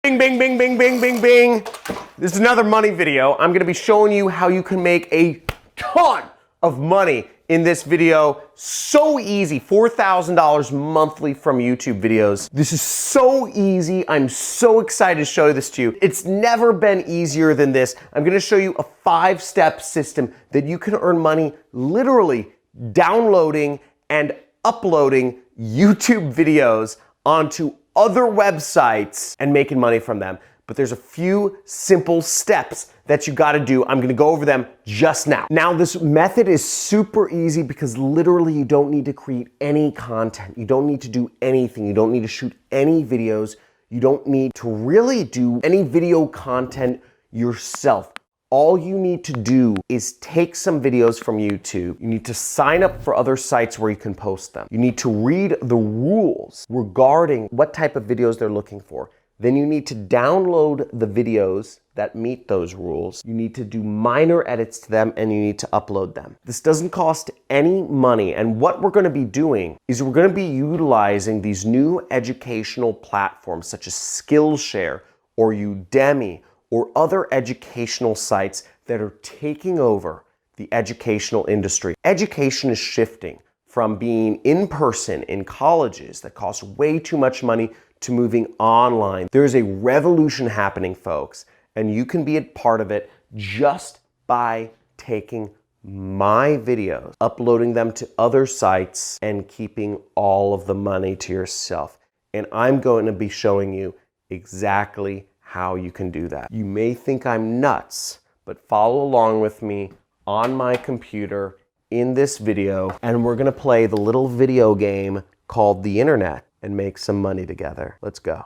Bing, bing, bing, bing, bing, bing, bing. This is another money video. I'm gonna be showing you how you can make a ton of money in this video. So easy, $4,000 monthly from YouTube videos. This is so easy. I'm so excited to show this to you. It's never been easier than this. I'm gonna show you a 5-step system that you can earn money literally downloading and uploading YouTube videos onto other websites and making money from them. But there's a few simple steps that you gotta do. I'm gonna go over them just now. Now, this method is super easy because literally you don't need to create any content. You don't need to do anything. You don't need to shoot any videos. You don't need to really do any video content yourself. All you need to do is take some videos from YouTube. You need to sign up for other sites where you can post them. You need to read the rules regarding what type of videos they're looking for. Then you need to download the videos that meet those rules. You need to do minor edits to them and you need to upload them. This doesn't cost any money, and what we're gonna be doing is we're gonna be utilizing these new educational platforms such as Skillshare or Udemy or other educational sites that are taking over the educational industry. Education is shifting from being in person in colleges that cost way too much money to moving online. There's a revolution happening, folks, and you can be a part of it just by taking my videos, uploading them to other sites, and keeping all of the money to yourself. And I'm going to be showing you exactly how you can do that. You may think I'm nuts, but follow along with me on my computer in this video, and we're gonna play the little video game called the internet and make some money together. Let's go.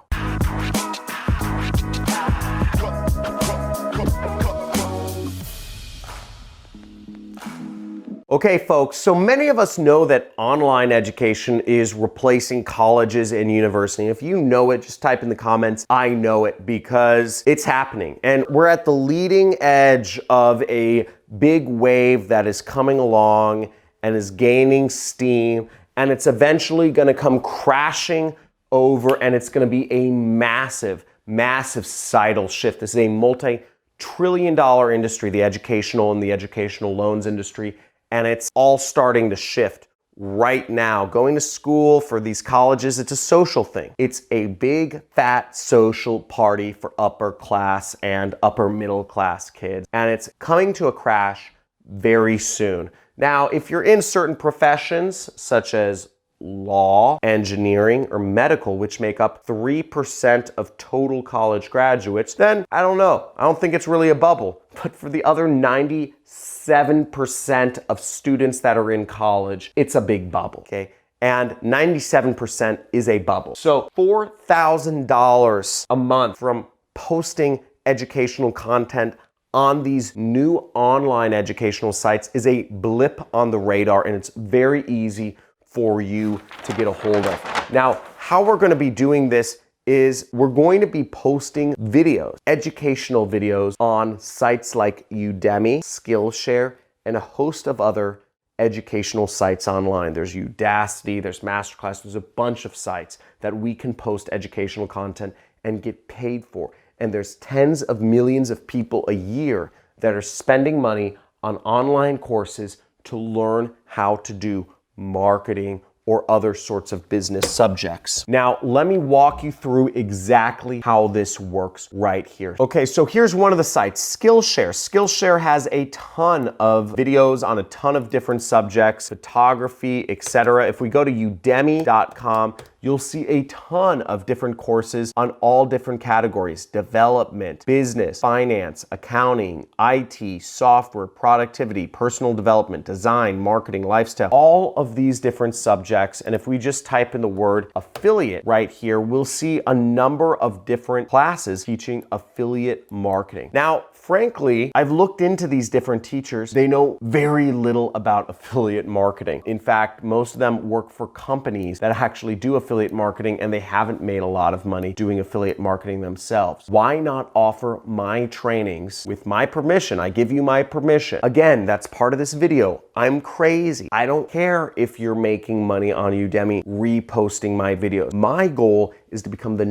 Okay, folks, so many of us know that online education is replacing colleges and university. If you know it, just type in the comments, I know it, because it's happening. And we're at the leading edge of a big wave that is coming along and is gaining steam, and it's eventually gonna come crashing over, and it's gonna be a massive, massive societal shift. This is a multi-trillion-dollar industry, the educational and the educational loans industry. And it's all starting to shift right now. Going to school for these colleges, it's a social thing. It's a big, fat social party for upper class and upper middle class kids. And it's coming to a crash very soon. Now, if you're in certain professions, such as law, engineering, or medical, which make up 3% of total college graduates, then I don't know. I don't think it's really a bubble. But for the other 97% of students that are in college, it's a big bubble, okay? And 97% is a bubble. So $4,000 a month from posting educational content on these new online educational sites is a blip on the radar, and it's very easy for you to get a hold of. Now, how we're gonna be doing this is we're going to be posting videos, educational videos, on sites like Udemy, Skillshare, and a host of other educational sites online. There's Udacity, there's Masterclass, there's a bunch of sites that we can post educational content and get paid for. And there's tens of millions of people a year that are spending money on online courses to learn how to do marketing or other sorts of business subjects. Now, let me walk you through exactly how this works right here. Okay, so here's one of the sites, Skillshare. Skillshare has a ton of videos on a ton of different subjects, photography, etc. If we go to udemy.com, you'll see a ton of different courses on all different categories: development, business, finance, accounting, IT, software, productivity, personal development, design, marketing, lifestyle, all of these different subjects. And if we just type in the word affiliate right here, we'll see a number of different classes teaching affiliate marketing. Now, frankly, I've looked into these different teachers. They know very little about affiliate marketing. In fact, most of them work for companies that actually do affiliate marketing, and they haven't made a lot of money doing affiliate marketing themselves. Why not offer my trainings with my permission? I give you my permission. Again, that's part of this video. I'm crazy. I don't care if you're making money on Udemy reposting my videos. My goal is to become the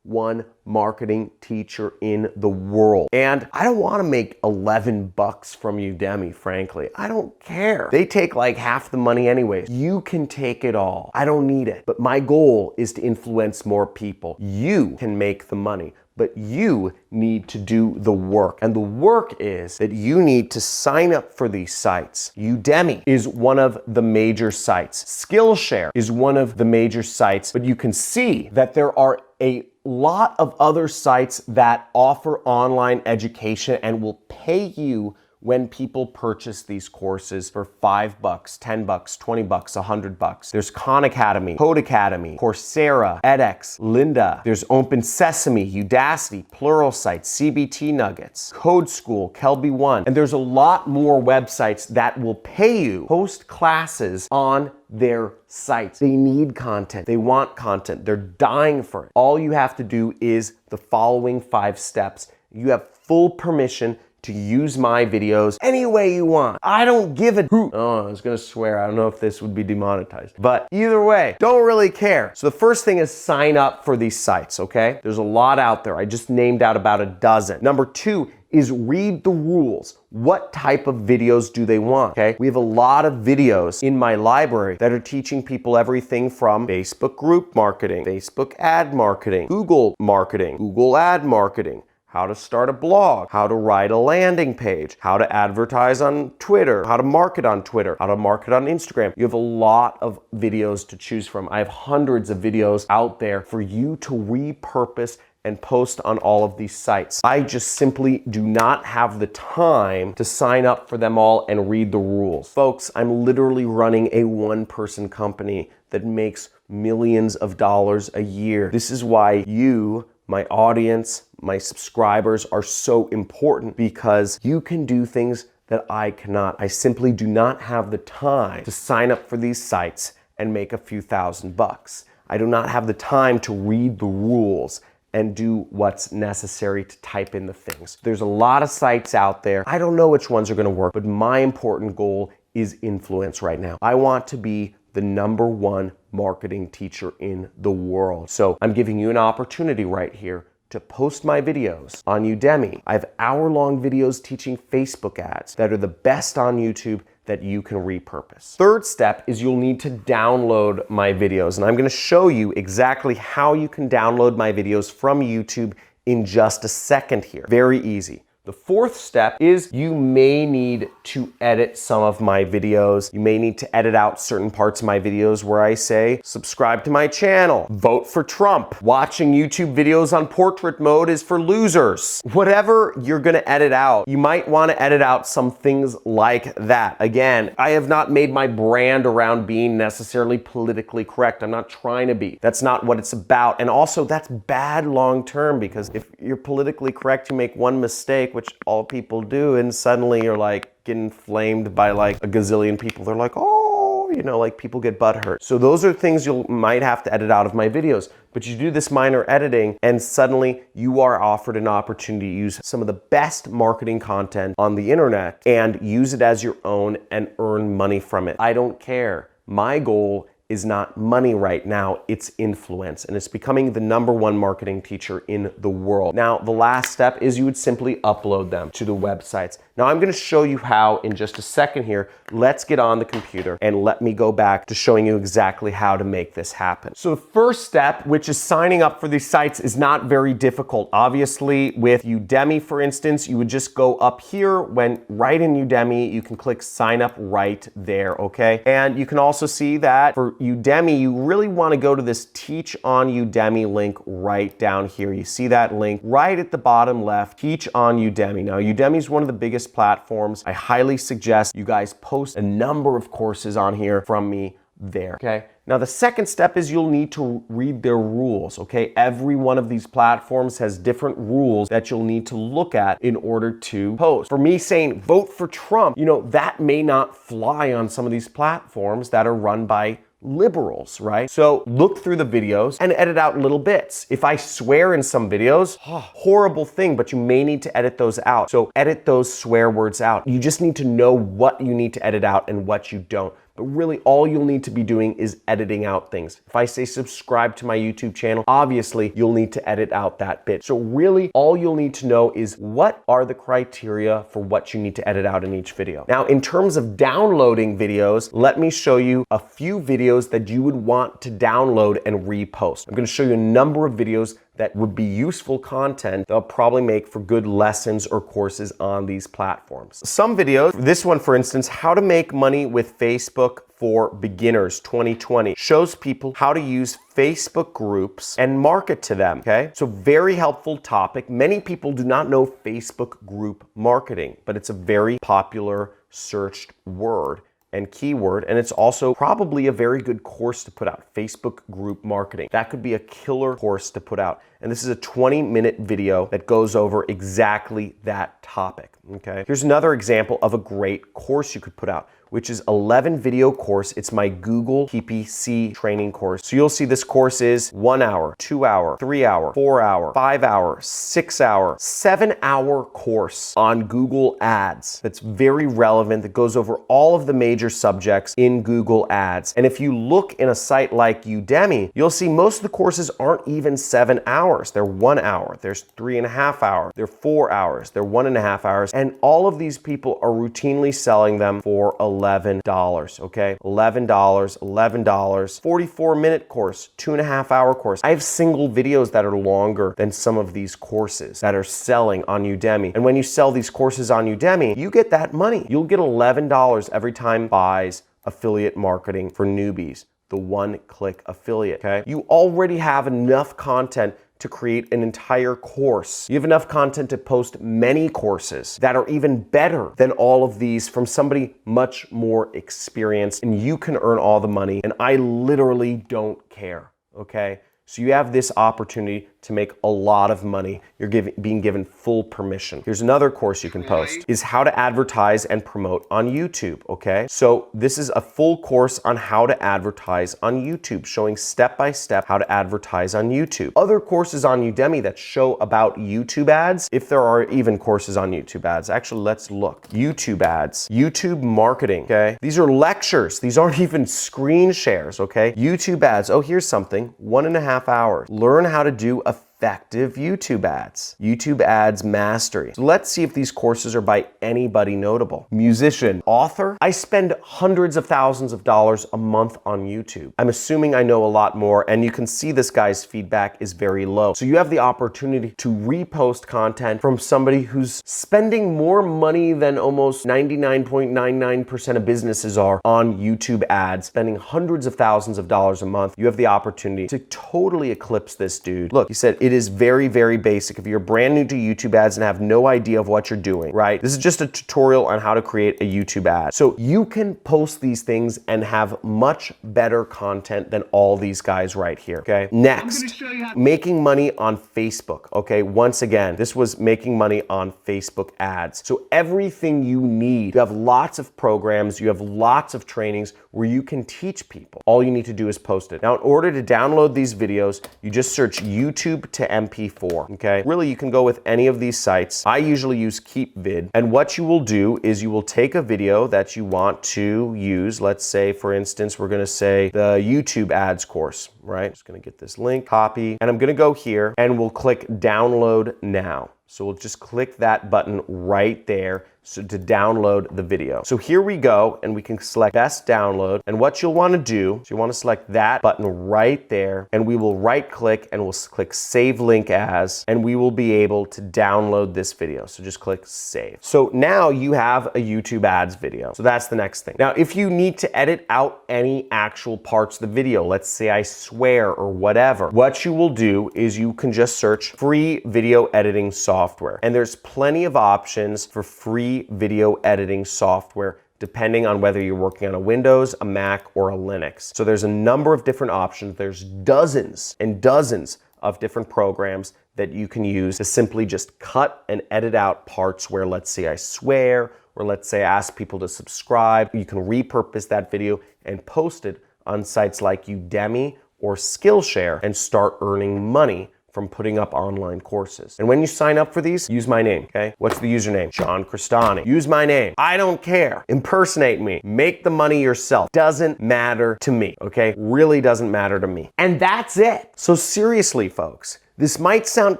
one marketing teacher in the world. And I don't want to make 11 bucks from Udemy, frankly. I don't care. They take like half the money anyways. You can take it all. I don't need it. But my goal is to influence more people. You can make the money, but you need to do the work. And the work is that you need to sign up for these sites. Udemy is one of the major sites. Skillshare is one of the major sites, but you can see that there are a lot of other sites that offer online education and will pay you when people purchase these courses for $5, $10, $20, $100. There's Khan Academy, Code Academy, Coursera, edX, Lynda. There's Open Sesame, Udacity, Pluralsight, CBT Nuggets, Code School, Kelby One. And there's a lot more websites that will pay you host classes on their sites. They need content. They want content. They're dying for it. All you have to do is the following 5 steps. You have full permission to use my videos any way you want. I don't give a hoot. Oh, I was gonna swear. I don't know if this would be demonetized. But either way, don't really care. So the first thing is sign up for these sites, okay? There's a lot out there. I just named out about a dozen. Number 2 is read the rules. What type of videos do they want, okay? We have a lot of videos in my library that are teaching people everything from Facebook group marketing, Facebook ad marketing, Google marketing, Google ad marketing, how to start a blog, how to write a landing page, how to advertise on Twitter, how to market on Twitter, how to market on Instagram. You have a lot of videos to choose from. I have hundreds of videos out there for you to repurpose and post on all of these sites. I just simply do not have the time to sign up for them all and read the rules. Folks, I'm literally running a one-person company that makes millions of dollars a year. This is why you, my audience, my subscribers are so important, because you can do things that I cannot. I simply do not have the time to sign up for these sites and make a few $1,000s. I do not have the time to read the rules and do what's necessary to type in the things. There's a lot of sites out there. I don't know which ones are gonna work, but my important goal is influence right now. I want to be the #1 marketing teacher in the world. So I'm giving you an opportunity right here to post my videos on Udemy. I have hour-long videos teaching Facebook ads that are the best on YouTube that you can repurpose. Third step is you'll need to download my videos, and I'm gonna show you exactly how you can download my videos from YouTube in just a second here. Very easy. The fourth step is you may need to edit some of my videos. You may need to edit out certain parts of my videos where I say, subscribe to my channel, vote for Trump, watching YouTube videos on portrait mode is for losers. Whatever you're gonna edit out, you might wanna edit out some things like that. Again, I have not made my brand around being necessarily politically correct. I'm not trying to be. That's not what it's about. And also, that's bad long term, because if you're politically correct, you make one mistake, which all people do, and suddenly you're like getting flamed by like a gazillion people. They're like, oh, you know, like people get butthurt. So those are things you might have to edit out of my videos. But you do this minor editing and suddenly you are offered an opportunity to use some of the best marketing content on the internet and use it as your own and earn money from it. I don't care. My goal is not money right now, it's influence. And it's becoming the #1 marketing teacher in the world. Now, the last step is you would simply upload them to the websites. Now, I'm gonna show you how in just a second here. Let's get on the computer and let me go back to showing you exactly how to make this happen. So the first step, which is signing up for these sites, is not very difficult. Obviously, with Udemy, for instance, you would just go up here, when right in Udemy, you can click sign up right there, okay? And you can also see that for Udemy, you really want to go to this Teach on Udemy link right down here. You see that link right at the bottom left, Teach on Udemy. Now, Udemy is one of the biggest platforms. I highly suggest you guys post a number of courses on here from me there, okay? Now, the second step is you'll need to read their rules, okay? Every one of these platforms has different rules that you'll need to look at in order to post. For me saying vote for Trump, you know, that may not fly on some of these platforms that are run by liberals, right? So look through the videos and edit out little bits. If I swear in some videos, horrible thing, but you may need to edit those out. So edit those swear words out. You just need to know what you need to edit out and what you don't. But really all you'll need to be doing is editing out things. If I say subscribe to my YouTube channel, obviously you'll need to edit out that bit. So really all you'll need to know is what are the criteria for what you need to edit out in each video. Now, in terms of downloading videos, let me show you a few videos that you would want to download and repost. I'm going to show you a number of videos that would be useful content that I'll probably make for good lessons or courses on these platforms. Some videos, this one for instance, how to make money with Facebook for beginners 2020, shows people how to use Facebook groups and market to them, okay? So very helpful topic. Many people do not know Facebook group marketing, but it's a very popular searched word and keyword, and it's also probably a very good course to put out, Facebook group marketing. That could be a killer course to put out. And this is a 20-minute video that goes over exactly that topic, okay? Here's another example of a great course you could put out, which is 11 video course. It's my Google PPC training course. So you'll see this course is 1 hour, 2 hour, 3 hour, 4 hour, 5 hour, 6 hour, 7 hour course on Google Ads. That's very relevant, that goes over all of the major subjects in Google Ads. And if you look in a site like Udemy, you'll see most of the courses aren't even 7 hours. They're 1 hour, there's 3.5 hours, they're 4 hours, they're 1.5 hours. And all of these people are routinely selling them for $11, okay? $11, $11, 44-minute course, 2.5 hour course. I have single videos that are longer than some of these courses that are selling on Udemy. And when you sell these courses on Udemy, you get that money. You'll get $11 every time buys affiliate marketing for newbies, the one-click affiliate, okay? You already have enough content to create an entire course. You have enough content to post many courses that are even better than all of these from somebody much more experienced, and you can earn all the money, and I literally don't care, okay? So you have this opportunity to make a lot of money. You're being given full permission. Here's another course you can post, is how to advertise and promote on YouTube, okay? So this is a full course on how to advertise on YouTube, showing step-by-step how to advertise on YouTube. Other courses on Udemy that show about YouTube ads, if there are even courses on YouTube ads. Actually, let's look. YouTube ads, YouTube marketing, okay? These are lectures. These aren't even screen shares, okay? YouTube ads, oh, here's something, 1.5 hours. Learn how to do effective YouTube ads. YouTube ads mastery. So let's see if these courses are by anybody notable. Musician, author. I spend hundreds of thousands of dollars a month on YouTube. I'm assuming I know a lot more, and you can see this guy's feedback is very low. So you have the opportunity to repost content from somebody who's spending more money than almost 99.99% of businesses are on YouTube ads, spending hundreds of thousands of dollars a month. You have the opportunity to totally eclipse this dude. Look, he said, it is very, very basic. If you're brand new to YouTube ads and have no idea of what you're doing, right? This is just a tutorial on how to create a YouTube ad. So you can post these things and have much better content than all these guys right here, okay? Next, making money on Facebook, okay? Once again, this was making money on Facebook ads. So everything you need, you have lots of programs, you have lots of trainings where you can teach people. All you need to do is post it. Now, in order to download these videos, you just search YouTube to MP4, okay? Really, you can go with any of these sites. I usually use KeepVid, and what you will do is you will take a video that you want to use. Let's say, for instance, we're gonna say the YouTube ads course, right? Just gonna get this link, copy, and I'm gonna go here and we'll click download now. So we'll just click that button right there to download the video. So here we go, and we can select best download. And what you'll want to do is you want to select that button right there, and we will right click and we'll click save link as, and we will be able to download this video. So just click save. So now you have a YouTube ads video. So that's the next thing. Now, if you need to edit out any actual parts of the video, let's say I swear or whatever, what you will do is you can just search free video editing software. And there's plenty of options for free video editing software depending on whether you're working on a Windows, a Mac, or a Linux. So there's a number of different options. There's dozens and dozens of different programs that you can use to simply just cut and edit out parts where, let's say I swear, or let's say I ask people to subscribe. You can repurpose that video and post it on sites like Udemy or Skillshare and start earning money from putting up online courses. And when you sign up for these, use my name, okay? What's the username? John Cristani. Use my name. I don't care. Impersonate me. Make the money yourself. Doesn't matter to me, okay? Really doesn't matter to me. And that's it. So seriously, folks, this might sound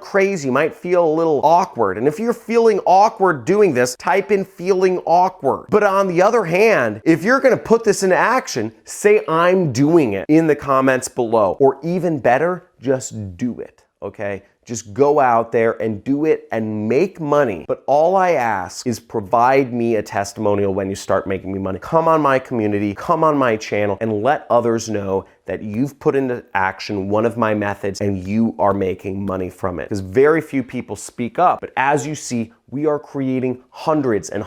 crazy, might feel a little awkward. And if you're feeling awkward doing this, type in feeling awkward. But on the other hand, if you're gonna put this into action, say I'm doing it in the comments below. Or even better, just do it, okay? Just go out there and do it and make money. But all I ask is provide me a testimonial when you start making me money. Come on my community, come on my channel, and let others know that you've put into action one of my methods and you are making money from it. Because very few people speak up. But as you see, we are creating hundreds and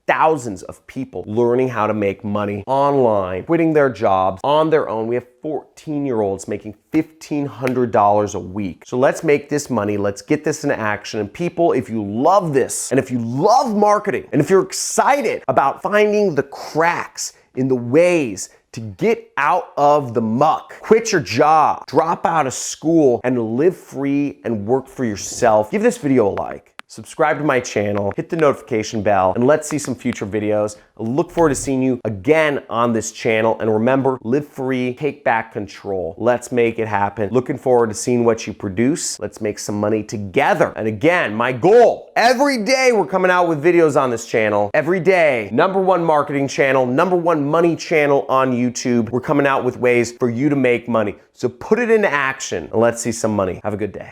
thousands of people learning how to make money online, quitting their jobs on their own. We have 14-year-olds making $1,500 a week. So let's make this money. Let's get this into action. And people, if you love this, and if you love marketing, and if you're excited about finding the cracks in the ways to get out of the muck, quit your job, drop out of school, and live free and work for yourself, give this video a like. Subscribe to my channel, hit the notification bell, and let's see some future videos. I look forward to seeing you again on this channel. And remember, live free, take back control. Let's make it happen. Looking forward to seeing what you produce. Let's make some money together. And again, my goal, every day we're coming out with videos on this channel. Every day, #1 marketing channel, #1 money channel on YouTube. We're coming out with ways for you to make money. So put it into action and let's see some money. Have a good day.